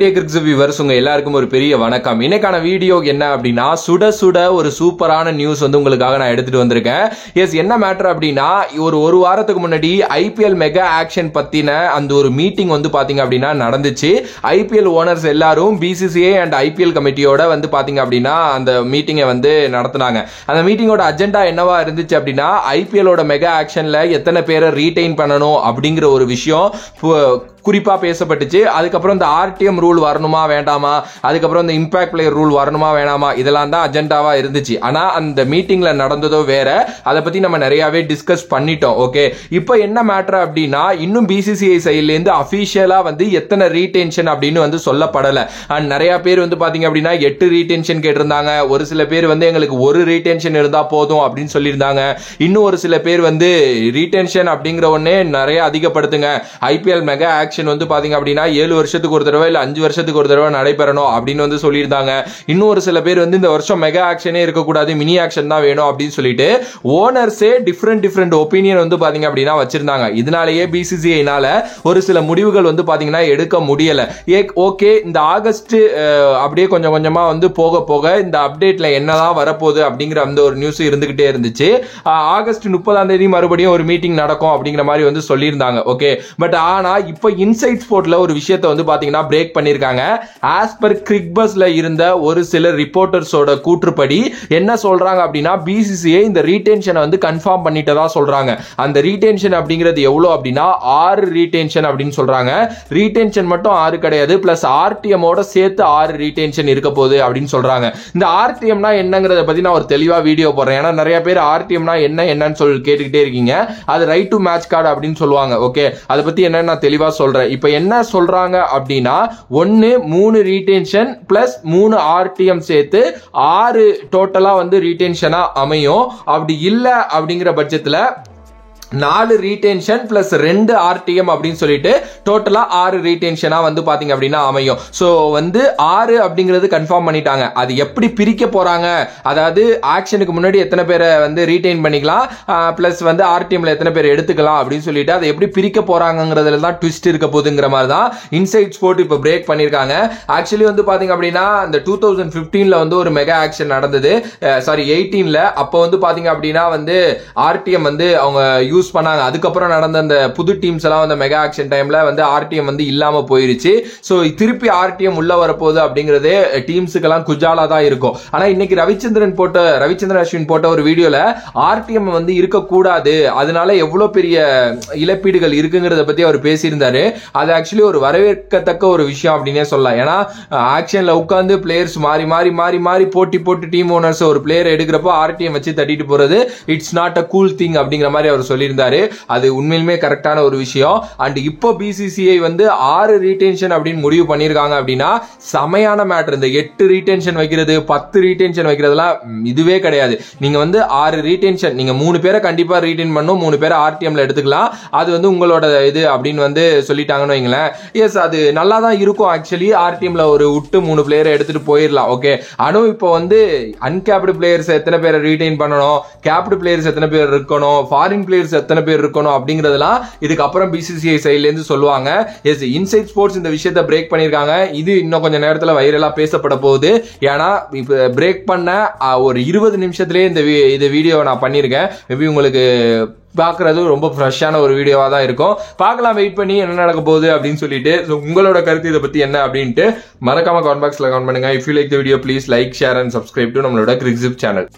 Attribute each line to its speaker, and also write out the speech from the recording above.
Speaker 1: Viewers உங்க எல்லாருக்கும் ஒரு பெரிய வணக்கம். இன்னைக்கான வீடியோ என்ன அப்படின்னா சுட சுட ஒரு சூப்பரான நியூஸ் வந்து உங்களுக்காக நான் எடுத்துட்டு வந்திருக்கேன். எஸ், என்ன மேட்டர் அப்படின்னா ஒரு வாரத்துக்கு முன்னாடி ஐபிஎல் மெகா ஆக்ஷன் பத்தின அந்த ஒரு மீட்டிங் வந்து பாத்தீங்க அப்படின்னா நடந்துச்சு. ஐபிஎல் ஓனர்ஸ் எல்லாரும் பிசிசிஐ அண்ட் ஐபிஎல் கமிட்டியோட வந்து பாத்தீங்க அப்படின்னா அந்த மீட்டிங்கை வந்து நடத்தினாங்க. அந்த மீட்டிங்கோட அஜெண்டா என்னவா இருந்துச்சு அப்படின்னா ஐபிஎலோட மெகா ஆக்ஷன்ல எத்தனை பேரை ரீடைன் பண்ணணும் அப்படிங்கிற ஒரு விஷயம் குறிப்பா பேசப்பட்டுச்சு. அதுக்கப்புறம் இந்த ஆர்டிஎம் ரூல் வரணுமா வேண்டாமா, அதுக்கப்புறம் இந்த இம்பாக்ட் பிளேயர் ரூல் வரணுமா வேணாமா, இதெல்லாம் தான் அஜெண்டாவா இருந்துச்சு. ஆனா அந்த மீட்டிங்ல நடந்ததோ வேற, அதை பத்தி நம்ம நிறையவே டிஸ்கஸ் பண்ணிட்டோம். ஓகே, இப்போ என்ன மேட்டர் அப்படின்னா இன்னும் பிசிசிஐ சைட்ல இருந்து அபிஷியலா வந்து எத்தனை ரீடென்ஷன் அப்படின்னு வந்து சொல்லப்படல. அண்ட் நிறைய பேர் வந்து பாத்தீங்க அப்படின்னா 8 ரீடென்ஷன் கேட்டிருந்தாங்க. ஒரு சில பேர் வந்து எங்களுக்கு ஒரு ரீடென்ஷன் இருந்தா போதும் அப்படின்னு சொல்லியிருந்தாங்க. இன்னும் ஒரு சில பேர் வந்து ரீடென்ஷன் அப்படிங்கிற ஒன்னே நிறைய அதிகப்படுத்துங்க, ஐபிஎல் மெகா வந்து பாத்தீங்க அப்படின்னா 7 வருஷத்துக்கு ஒரு தடவை இல்ல 5 வருஷத்துக்கு ஒரு தடவை நடைபெறணும் அப்படின்னு வந்து சொல்லியிருந்தாங்க. இன்னும் ஒரு சில பேர் வந்து இந்த வருஷம் மெகா ஆக்ஷனே இருக்கக்கூடாது, மினி ஆக்ஷன் தான் வேணும் அப்படின்னு சொல்லிட்டு ஓனர்ஸே டிஃப்ரெண்ட் ஒப்பீனியன் வந்து பாத்தீங்க அப்படின்னா வச்சிருந்தாங்க. இதனாலேயே பிசிசிஐனால ஒரு சில முடிவுகள் வந்து பாத்தீங்கன்னா எடுக்க முடியல. ஓகே, இந்த ஆகஸ்ட் அப்படியே கொஞ்சம் கொஞ்சமா வந்து போக போக இந்த அப்டேட்ல என்னதான் வரப்போகுது அப்படிங்கிற அந்த ஒரு நியூஸ் இருந்துகிட்டே இருந்துச்சு. ஆகஸ்ட் 30ஆம் தேதி மறுபடியும் ஒரு மீட்டிங் நடக்கும் அப்படிங்கிற மாதிரி வந்து சொல்லியிருந்தாங்க. ஓகே, பட் ஆனா இப்ப இன்சைட் ஸ்போர்ட்ல ஒரு விஷயத்தை வந்து பாத்தீங்கன்னா பிரேக் பண்ணிருக்காங்க. ஆஸ் பர் கிரிக்பஸ்ல இருந்த ஒரு சில ரிப்போர்ட்டர்ஸோட கூற்றுப்படி என்ன சொல்றாங்க அப்படின்னா பிசிசிஐ இந்த ரீடென்ஷனை வந்து கன்ஃபார்ம் பண்ணிட்டதா சொல்றாங்க. அந்த ரீடென்ஷன் அப்படிங்கிறது எவ்வளவு அப்படின்னா 6 ரீடென்ஷன் அப்படின்னு சொல்றாங்க. ரீடென்ஷன் மட்டும் 6 கிடையாது, பிளஸ் ஆர்டிஎம் ஓட சேர்த்து 6 ரீடென்ஷன் இருக்க போகுது அப்படின்னு சொல்றாங்க. இந்த ஆர்டிஎம்னா என்னங்கறத பத்தி நான் ஒரு தெளிவா வீடியோ போடுறேன். ஏன்னா நிறைய பேர் ஆர்டிஎம்னா என்னன்னு சொல்லி கேட்டுக்கிட்டே இருக்கீங்க. அது ரைட் டு மேட்ச் கார்டு அப்படின்னு சொல்லுவாங்க. ஓகே, அதை பத்தி என்னன்னு நான் தெளிவா சொல்றேன். இப்ப என்ன சொல்றாங்க அப்படின்னா 3 ரீடென்ஷன் பிளஸ் 3 ஆர்டிஎம் சேர்த்து 6 டோட்டலா வந்து ரீடென்ஷனா அமையும். அப்படி இல்ல அப்படிங்கிற பட்சத்துல 4 ரீடென்ஷன் பிளஸ் 2 ஆர்டிஎம் அப்படின்னு சொல்லிட்டு டோட்டலா 6 ரீடென்ஷனா வந்து பாத்தீங்க அப்படின்னா அமையும். சோ வந்து 6 அப்படிங்கிறது கன்ஃபார்ம் பண்ணிட்டாங்க. அது எப்படி பிரிக்க போறாங்க, அதாவது ஆக்ஷனுக்கு முன்னாடி எத்தனை பேரை வந்து ரீடைன் பண்ணிக்கலாம், பிளஸ் வந்து ஆர்டிஎம்ல எத்தனை பேர் எடுத்துக்கலாம் அப்படின்னு சொல்லிட்டு அதை எப்படி பிரிக்க போறாங்கிறதுல தான் ட்விஸ்ட் இருக்க போகுதுங்கிற மாதிரி தான் இன்சைட் ஸ்போர்ட் இப்ப பிரேக் பண்ணிருக்காங்க. ஆக்சுவலி வந்து பாத்தீங்க அப்படின்னா இந்த 2015ல வந்து ஒரு மெகா ஆக்ஷன் நடந்தது, சாரி 18ல. அப்போ வந்து பாத்தீங்க அப்படின்னா வந்து ஆர்டிஎம் வந்து அவங்க யூஸ் பண்ணாங்க. அதுக்கப்புறம் நடந்த அந்த புது டீம்ஸ் எல்லாம் வந்து மெகா ஆக்ஷன் டைம்ல வந்து ஆர்டிஎம் வந்து இல்லாம போயிருச்சு. சோ திருப்பி ஆர்டிஎம் உள்ள வரப்போகுது அப்படிங்கறதே டீம்ஸுக்கெல்லாம் குஜாலா தான் இருக்கும். ஆனா இன்னைக்கு ரவிச்சந்திரன் அஸ்வின் போட்ட ஒரு வீடியோல ஆர்டிஎம் வந்து இருக்கக்கூடாது, அதனால எவ்வளவு பெரிய இழப்பீடுகள் இருக்குங்கிறத பத்தி அவர் பேசியிருந்தாரு. அது ஆக்சுவலி ஒரு வரவேற்கத்தக்க ஒரு விஷயம் அப்படின்னே சொல்லலாம். ஏன்னா ஆக்ஷன்ல உட்கார்ந்து பிளேயர்ஸ் மாறி மாறி மாறி மாறி போட்டி டீம் ஓனர்ஸ் ஒரு பிளேயர் எடுக்கிறப்போ ஆர்டிஎம் வச்சு தட்டிட்டு போறது it's not a cool thing அப்படிங்கிற மாதிரி அவர் சொல்லி இருந்தாரு. அது உண்மையிலுமே கரெக்டான ஒரு விஷயம். அண்ட் இப்போ பிசிசிஐ வந்து 6 ரீடென்ஷன் அப்படின்னு முடிவு பண்ணிருக்காங்க அப்படின்னா சமையான மேட்டர். இந்த 8 ரீடென்ஷன் வைக்கிறது 10 ரீடென்ஷன் வைக்கிறதுலாம் இதுவே கிடையாது. நீங்க வந்து 6 ரீடென்ஷன், நீங்க 3 பேரை கண்டிப்பா ரீடெயின் பண்ணும், 3 பேரை ஆர்டிஎம்ல எடுத்துக்கலாம், அது வந்து உங்களோட இது அப்படின்னு வந்து சொல்லிட்டாங்கன்னு வைங்களேன். எஸ், அது நல்லா தான் இருக்கும். ஆக்சுவலி ஆர்டிஎம்ல ஒரு விட்டு 3 பிளேயரை எடுத்துட்டு போயிடலாம். ஓகே, ஆனா இப்போ வந்து அன்கேப்டு பிளேயர்ஸ் எத்தனை பேரை ரீடெயின் பண்ணணும், கேப்டு பிளேயர்ஸ் எத்தனை பேர் இருக்கணும், ஃபாரின் பிளேயர்ஸ் எத்தனை பேர் இருக்கணும் அப்படிங்கறதெல்லாம் இதுக்கப்புறம் பிசிசிஐ சைட்ல இருந்து சொல்லுவாங்க. எஸ், இன்சைட் ஸ்போர்ட்ஸ் இந்த விஷயத்தை பிரேக் பண்ணிருக்காங்க. இது இன்னும் கொஞ்சம் நேரத்துல வைரலா பேசப்பட போகுது. ஏன்னா இப்ப பிரேக் பண்ண ஒரு 20 நிமிஷத்திலேயே இந்த வீடியோ நான் பண்ணிருக்கேன். மேபி உங்களுக்கு பார்க்கறது ரொம்ப ஃப்ரெஷ்ஷான ஒரு வீடியோவா தான் இருக்கும். பார்க்கலாம், வெயிட் பண்ணி என்ன நடக்க போகுது அப்படின்னு சொல்லிட்டு. உங்களோட கருத்து இதை பத்தி என்ன அப்படின்ட்டு மறக்காம கமெண்ட் பாக்ஸ்ல கமெண்ட் பண்ணுங்க. If you like the video please like, share and subscribe to நம்மளோட கிரிக்ஸிப் சேனல்.